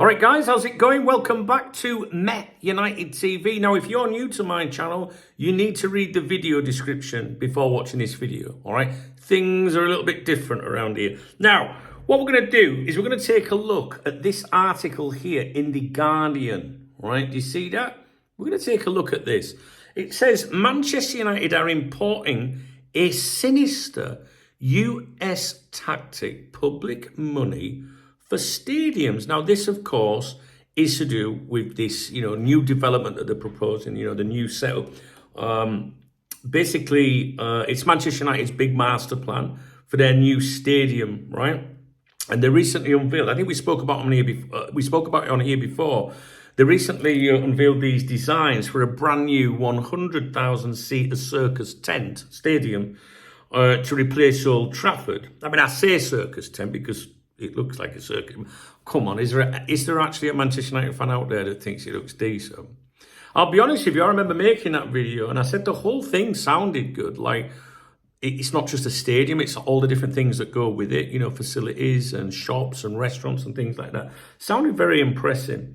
All right, guys, how's it going? Welcome back to Met United TV. Now, if you're new to my channel, you need to read the video description before watching this video, all right? Things are a little bit different around here. Now, what we're going to do is we're going to take a look at this article here in The Guardian, all right? Do you see that? We're going to take a look at this. It says Manchester United are importing a sinister US tactic, public money for stadiums. Now, this, of course, is to do with this, new development that they're proposing, the new setup. Basically, it's Manchester United's big master plan for their new stadium, right? And they recently unveiled, I think we spoke about it on here before. They recently unveiled these designs for a brand new 100,000-seater circus tent stadium to replace Old Trafford. I mean, I say circus tent because it looks like a circus. Come on, is there actually a Manchester United fan out there that thinks it looks decent? I'll be honest with you, I remember making that video and I said the whole thing sounded good. Like, it's not just a stadium, it's all the different things that go with it, facilities and shops and restaurants and things like that. Sounded very impressive.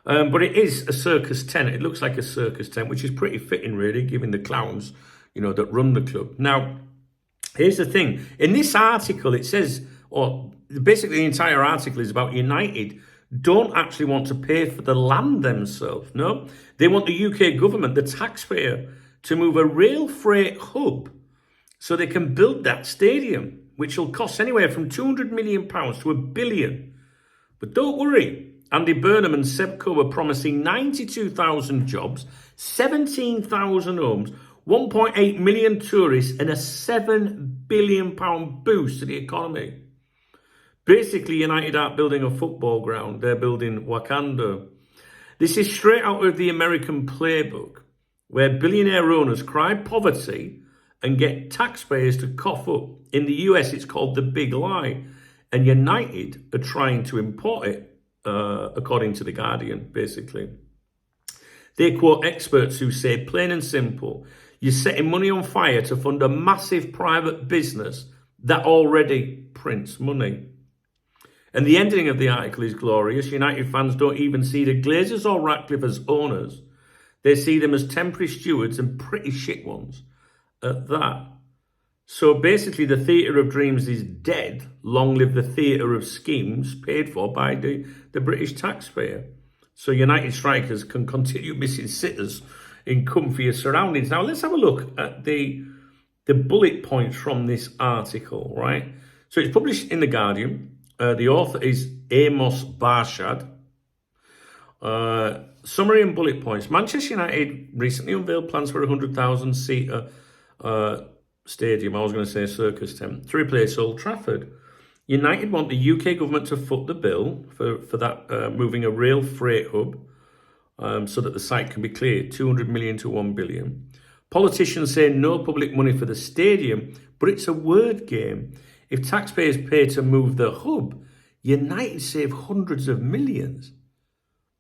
But it is a circus tent. It looks like a circus tent, which is pretty fitting, really, given the clowns, that run the club. Now, here's the thing. In this article, it says, basically the entire article is about United don't actually want to pay for the land themselves. No, they want the UK government, the taxpayer, to move a rail freight hub so they can build that stadium, which will cost anywhere from £200 million to £1 billion. But don't worry, Andy Burnham and Sebco were promising 92,000 jobs, 17,000 homes, 1.8 million tourists and a £7 billion boost to the economy. Basically, United aren't building a football ground, they're building Wakanda. This is straight out of the American playbook, where billionaire owners cry poverty and get taxpayers to cough up. In the US, it's called the big lie, and United are trying to import it, according to The Guardian, basically. They quote experts who say, plain and simple, you're setting money on fire to fund a massive private business that already prints money. And the ending of the article is glorious. United fans don't even see the Glazers or Ratcliffe as owners. They see them as temporary stewards and pretty shit ones at that. So basically the theatre of dreams is dead. Long live the theatre of schemes paid for by the British taxpayer. So United strikers can continue missing sitters in comfier surroundings. Now let's have a look at the bullet points from this article, right? So it's published in The Guardian. The author is Amos Barshad. Summary and bullet points. Manchester United recently unveiled plans for a 100,000-seater stadium, I was going to say circus tent, to replace Old Trafford. United want the UK government to foot the bill for that, moving a rail freight hub so that the site can be cleared, 200 million to 1 billion. Politicians say no public money for the stadium, but it's a word game. If taxpayers pay to move the hub, United save hundreds of millions.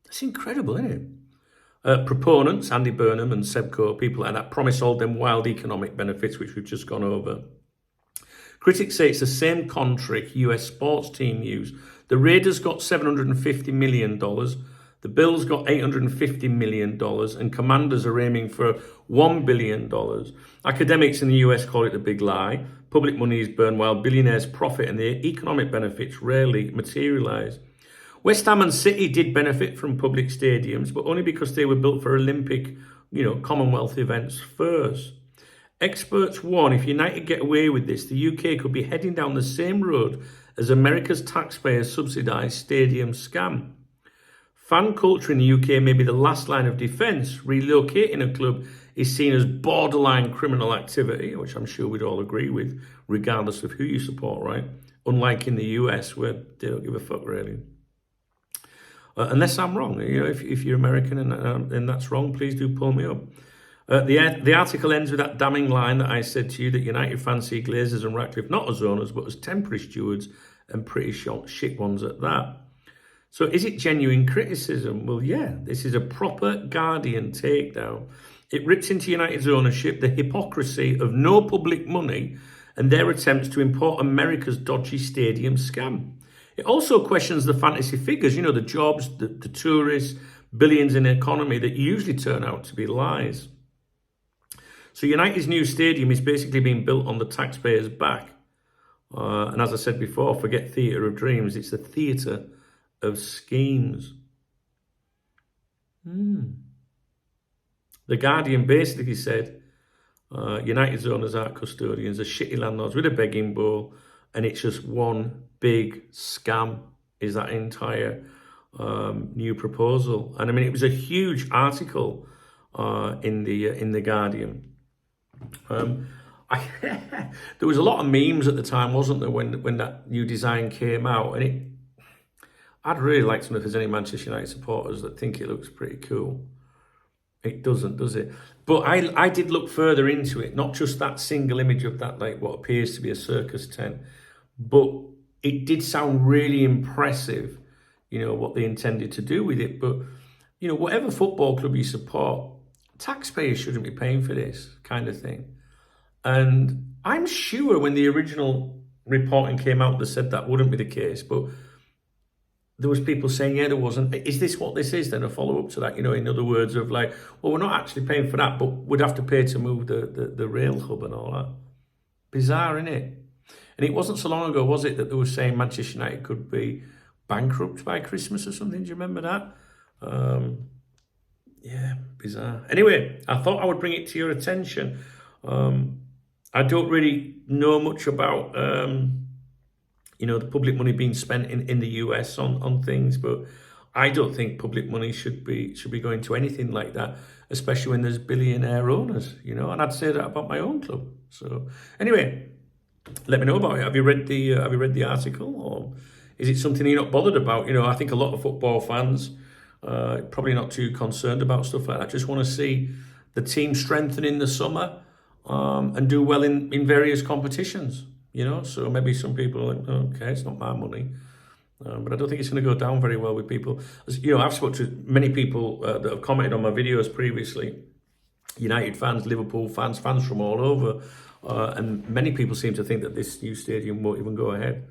That's incredible, isn't it? Proponents, Andy Burnham and Sebco, people like that, promise all them wild economic benefits, which we've just gone over. Critics say it's the same contract US sports team use. The Raiders got $750 million. The Bills got $850 million, and Commanders are aiming for $1 billion. Academics in the US call it the big lie. Public money is burned while billionaires profit and the economic benefits rarely materialise. West Ham and City did benefit from public stadiums, but only because they were built for Olympic, Commonwealth events first. Experts warn if United get away with this, the UK could be heading down the same road as America's taxpayers subsidised stadium scam. Fan culture in the UK may be the last line of defence. Relocating a club is seen as borderline criminal activity, which I'm sure we'd all agree with, regardless of who you support, right? Unlike in the US, where they don't give a fuck, really. Unless I'm wrong. If you're American and that's wrong, please do pull me up. The article ends with that damning line that I said to you, that United fans see Glazers and Ratcliffe not as owners, but as temporary stewards and pretty shit ones at that. So is it genuine criticism? Well, yeah, this is a proper Guardian takedown. It rips into United's ownership, the hypocrisy of no public money and their attempts to import America's dodgy stadium scam. It also questions the fantasy figures, the jobs, the tourists, billions in the economy that usually turn out to be lies. So United's new stadium is basically being built on the taxpayers' back. And as I said before, forget theatre of dreams, it's a theatre of schemes. The Guardian basically said, United's owners aren't custodians, are shitty landlords with a begging bowl, and it's just one big scam, is that entire new proposal. And I mean, it was a huge article in the Guardian. There was a lot of memes at the time, wasn't there, when that new design came out, and I'd really like to know if there's any Manchester United supporters that think it looks pretty cool. It doesn't, does it? But I did look further into it, not just that single image of that, like what appears to be a circus tent, but it did sound really impressive, what they intended to do with it. But, whatever football club you support, taxpayers shouldn't be paying for this kind of thing. And I'm sure when the original reporting came out, they said that wouldn't be the case, but there was people saying, yeah, there wasn't. Is this what this is then, a follow-up to that? In other words of like, well, we're not actually paying for that, but we'd have to pay to move the rail hub and all that. Bizarre, innit? And it wasn't so long ago, was it, that they were saying Manchester United could be bankrupt by Christmas or something? Do you remember that? Yeah, bizarre. Anyway, I thought I would bring it to your attention. I don't really know much about the public money being spent in the US on things, but I don't think public money should be going to anything like that, especially when there's billionaire owners, and I'd say that about my own club. So anyway, let me know about it. Have you read the article, or is it something you're not bothered about? I think a lot of football fans probably not too concerned about stuff like that. Just want to see the team strengthen in the summer and do well in various competitions. So maybe some people are like, okay, it's not my money. But I don't think it's going to go down very well with people. I've spoken to many people that have commented on my videos previously. United fans, Liverpool fans from all over. And many people seem to think that this new stadium won't even go ahead.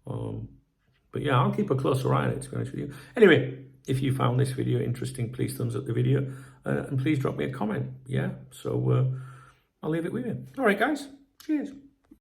But yeah, I'll keep a closer eye on it, to be honest with you. Anyway, if you found this video interesting, please thumbs up the video. And please drop me a comment. Yeah, so I'll leave it with you. All right, guys. Cheers.